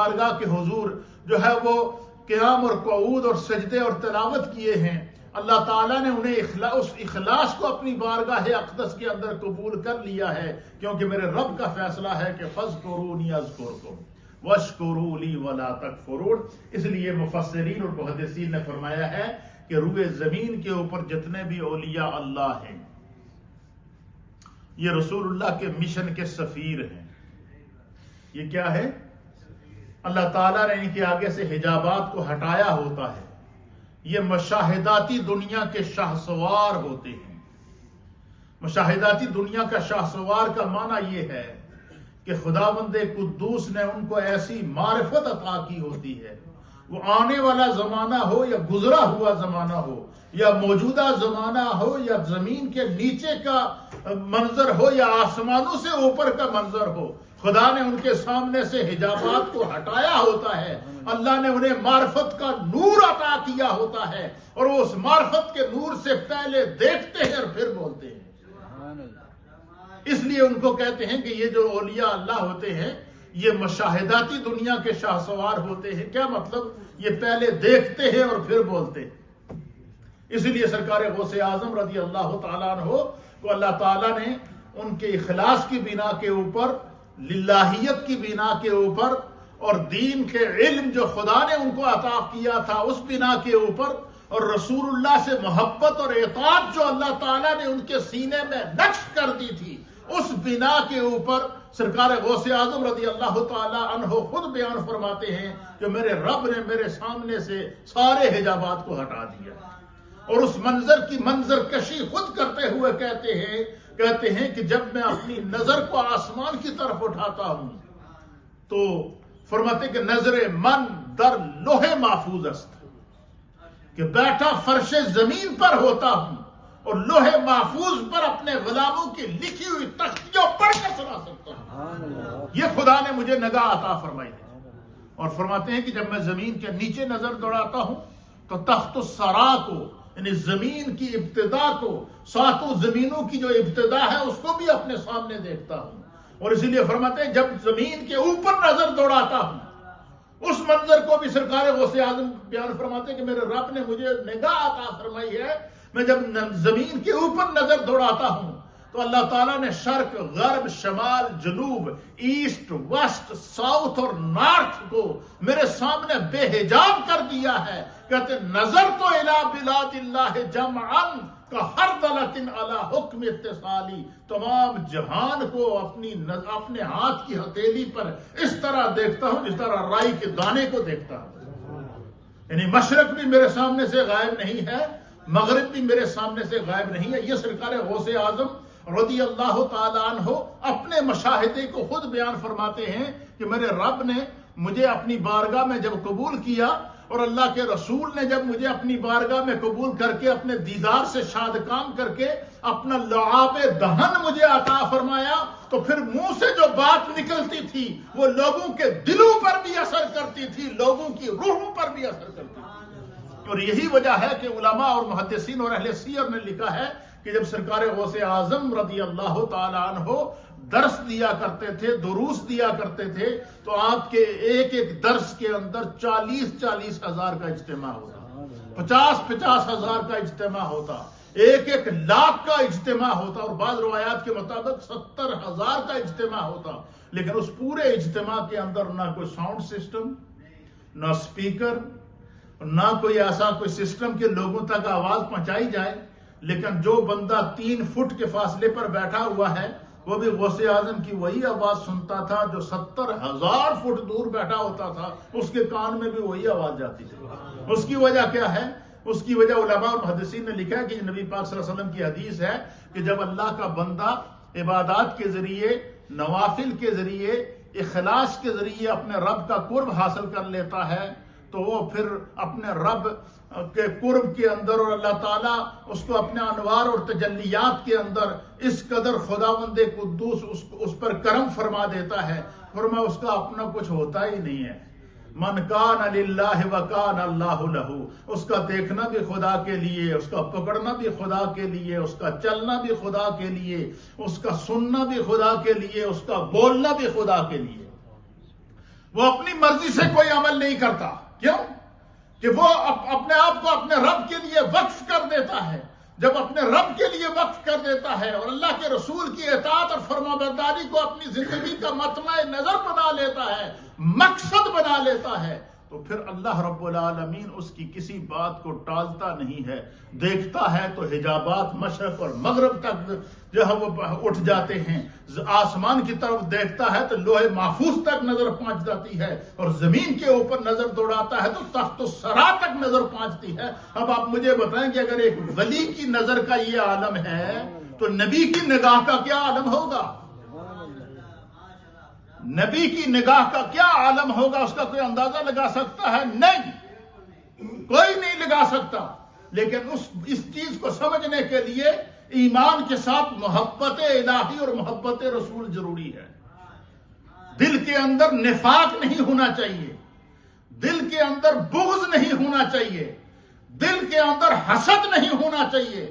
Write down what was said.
بارگاہ کے حضور جو ہے وہ قیام اور قعود اور سجدے اور تلاوت کیے ہیں، اللہ تعالیٰ نے انہیں اس اخلاص کو اپنی بارگاہ اقدس کے اندر قبول کر لیا ہے، کیونکہ میرے رب کا فیصلہ ہے کہ فاذکرونی اذکرکم واشکروا لی ولا تکفرون۔ اس لیے مفسرین اور محدثین نے فرمایا ہے کہ روئے زمین کے اوپر جتنے بھی اولیاء اللہ ہیں یہ رسول اللہ کے مشن کے سفیر ہیں۔ یہ کیا ہے؟ اللہ تعالیٰ نے ان کے آگے سے حجابات کو ہٹایا ہوتا ہے، یہ مشاہداتی دنیا کے شاہسوار ہوتے ہیں۔ مشاہداتی دنیا کا شاہسوار کا معنی یہ ہے کہ خداوند قدوس نے ان کو ایسی معرفت عطا کی ہوتی ہے، وہ آنے والا زمانہ ہو یا گزرا ہوا زمانہ ہو یا موجودہ زمانہ ہو یا زمین کے نیچے کا منظر ہو یا آسمانوں سے اوپر کا منظر ہو، خدا نے ان کے سامنے سے حجابات کو ہٹایا ہوتا ہے، اللہ نے انہیں معرفت کا نور عطا کیا ہوتا ہے، اور وہ اس معرفت کے نور سے پہلے دیکھتے ہیں اور پھر بولتے ہیں۔ اس لیے ان کو کہتے ہیں کہ یہ جو اولیاء اللہ ہوتے ہیں یہ مشاہداتی دنیا کے شاہسوار ہوتے ہیں۔ کیا مطلب؟ یہ پہلے دیکھتے ہیں اور پھر بولتے ہیں۔ اس لیے سرکار غوث اعظم رضی اللہ تعالیٰ عنہ کو اللہ تعالیٰ نے ان کے اخلاص کی بنا کے اوپر، للہیت کی بنا کے اوپر، اور دین کے علم جو خدا نے ان کو عطا کیا تھا اس بنا کے اوپر، اور رسول اللہ سے محبت اور اطاعت جو اللہ تعالیٰ نے ان کے سینے میں نقش کر دی تھی، اس بنا کے اوپر سرکار غوث اعظم رضی اللہ تعالیٰ عنہ خود بیان فرماتے ہیں کہ میرے رب نے میرے سامنے سے سارے حجابات کو ہٹا دیا، اور اس منظر کی منظر کشی خود کرتے ہوئے کہتے ہیں کہ جب میں اپنی نظر کو آسمان کی طرف اٹھاتا ہوں تو فرماتے کہ نظر من در لوح محفوظ است، کہ بیٹھا فرش زمین پر ہوتا ہوں اور لوح محفوظ پر اپنے غلاموں کی لکھی ہوئی تختیوں پڑھ کر سنا سکتا ہوں۔ یہ خدا نے مجھے نگاہ عطا فرمائی ہے۔ اور فرماتے ہیں کہ جب میں زمین کے نیچے نظر دوڑاتا ہوں تو تخت الثری کو، یعنی زمین کی ابتدا کو، ساتوں زمینوں کی جو ابتدا ہے اس کو بھی اپنے سامنے دیکھتا ہوں۔ اور اسی لیے فرماتے ہیں جب زمین کے اوپر نظر دوڑاتا ہوں، اس منظر کو بھی سرکار غوث اعظم بیان فرماتے ہیں کہ میرے رب نے مجھے نگاہ عطا فرمائی ہے، میں جب زمین کے اوپر نظر دوڑاتا ہوں تو اللہ تعالیٰ نے شرق، غرب، شمال، جنوب، ایسٹ، ویسٹ، ساؤتھ اور نارتھ کو میرے سامنے بے حجاب کر دیا ہے۔ کہتے نظر تو الی بلاد اللہ جمعا کحردلۃ علی حکم اتصالی، تمام جہان کو اپنے ہاتھ کی ہتھیلی پر اس طرح دیکھتا ہوں جس طرح رائی کے دانے کو دیکھتا ہوں۔ یعنی مشرق بھی میرے سامنے سے غائب نہیں ہے، مغرب بھی میرے سامنے سے غائب نہیں ہے۔ یہ سرکار غوث اعظم رضی اللہ تعالیٰ عنہ اپنے مشاہدے کو خود بیان فرماتے ہیں کہ میرے رب نے مجھے اپنی بارگاہ میں جب قبول کیا اور اللہ کے رسول نے جب مجھے اپنی بارگاہ میں قبول کر کے اپنے دیدار سے شادکام کر کے اپنا لعاب دہن مجھے عطا فرمایا تو پھر منہ سے جو بات نکلتی تھی وہ لوگوں کے دلوں پر بھی اثر کرتی تھی، لوگوں کی روحوں پر بھی اثر کرتی تھی۔ اور یہی وجہ ہے کہ علماء اور محدثین اور اہل سیر نے لکھا ہے کہ جب سرکار غوث اعظم رضی اللہ تعالیٰ عنہ درس دیا کرتے تھے، دروس دیا کرتے تھے، تو آپ کے ایک ایک درس کے اندر 40 ہزار کا اجتماع ہوتا، 50 ہزار کا اجتماع ہوتا، 1 لاکھ کا اجتماع ہوتا، اور بعض روایات کے مطابق 70 ہزار کا اجتماع ہوتا۔ لیکن اس پورے اجتماع کے اندر نہ کوئی ساؤنڈ سسٹم، نہ اسپیکر، نہ کوئی ایسا کوئی سسٹم کہ لوگوں تک آواز پہنچائی جائے، لیکن جو بندہ 3 فٹ کے فاصلے پر بیٹھا ہوا ہے وہ بھی غوث اعظم کی وہی آواز سنتا تھا جو 70 ہزار فٹ دور بیٹھا ہوتا تھا، اس کے کان میں بھی وہی آواز جاتی تھی۔ اس کی وجہ کیا ہے؟ اس کی وجہ علماء اور محدثین نے لکھا ہے کہ نبی پاک صلی اللہ علیہ وسلم کی حدیث ہے کہ جب اللہ کا بندہ عبادات کے ذریعے، نوافل کے ذریعے، اخلاص کے ذریعے اپنے رب کا قرب حاصل کر لیتا ہے تو وہ پھر اپنے رب کے قرب کے اندر اور اللہ تعالیٰ اس کو اپنے انوار اور تجلیات کے اندر اس قدر خداوند قدوس اس پر کرم فرما دیتا ہے، فرما اس کا اپنا کچھ ہوتا ہی نہیں ہے۔ من کان للہ وکان اللہ لہ، اس کا دیکھنا بھی خدا کے لیے، اس کا پکڑنا بھی خدا کے لیے، اس کا چلنا بھی خدا کے لیے، اس کا سننا بھی خدا کے لیے، اس کا بولنا بھی خدا کے لیے۔ وہ اپنی مرضی سے کوئی عمل نہیں کرتا. کیوں؟ کہ وہ اپنے آپ کو اپنے رب کے لیے وقف کر دیتا ہے. جب اپنے رب کے لیے وقف کر دیتا ہے اور اللہ کے رسول کی اطاعت اور فرمانبرداری کو اپنی زندگی کا مطمع نظر بنا لیتا ہے، مقصد بنا لیتا ہے، تو پھر اللہ رب العالمین اس کی کسی بات کو ٹالتا نہیں ہے. دیکھتا ہے تو حجابات مشرق اور مغرب تک جو ہے وہ اٹھ جاتے ہیں. آسمان کی طرف دیکھتا ہے تو لوح محفوظ تک نظر پہنچ جاتی ہے، اور زمین کے اوپر نظر دوڑاتا ہے تو تخت الثری تک نظر پہنچتی ہے. اب آپ مجھے بتائیں کہ اگر ایک ولی کی نظر کا یہ عالم ہے تو نبی کی نگاہ کا کیا عالم ہوگا؟ نبی کی نگاہ کا کیا عالم ہوگا؟ اس کا کوئی اندازہ لگا سکتا ہے؟ نہیں، کوئی نہیں لگا سکتا. لیکن اس چیز کو سمجھنے کے لیے ایمان کے ساتھ محبت الہی اور محبت رسول ضروری ہے. دل کے اندر نفاق نہیں ہونا چاہیے، دل کے اندر بغض نہیں ہونا چاہیے، دل کے اندر حسد نہیں ہونا چاہیے.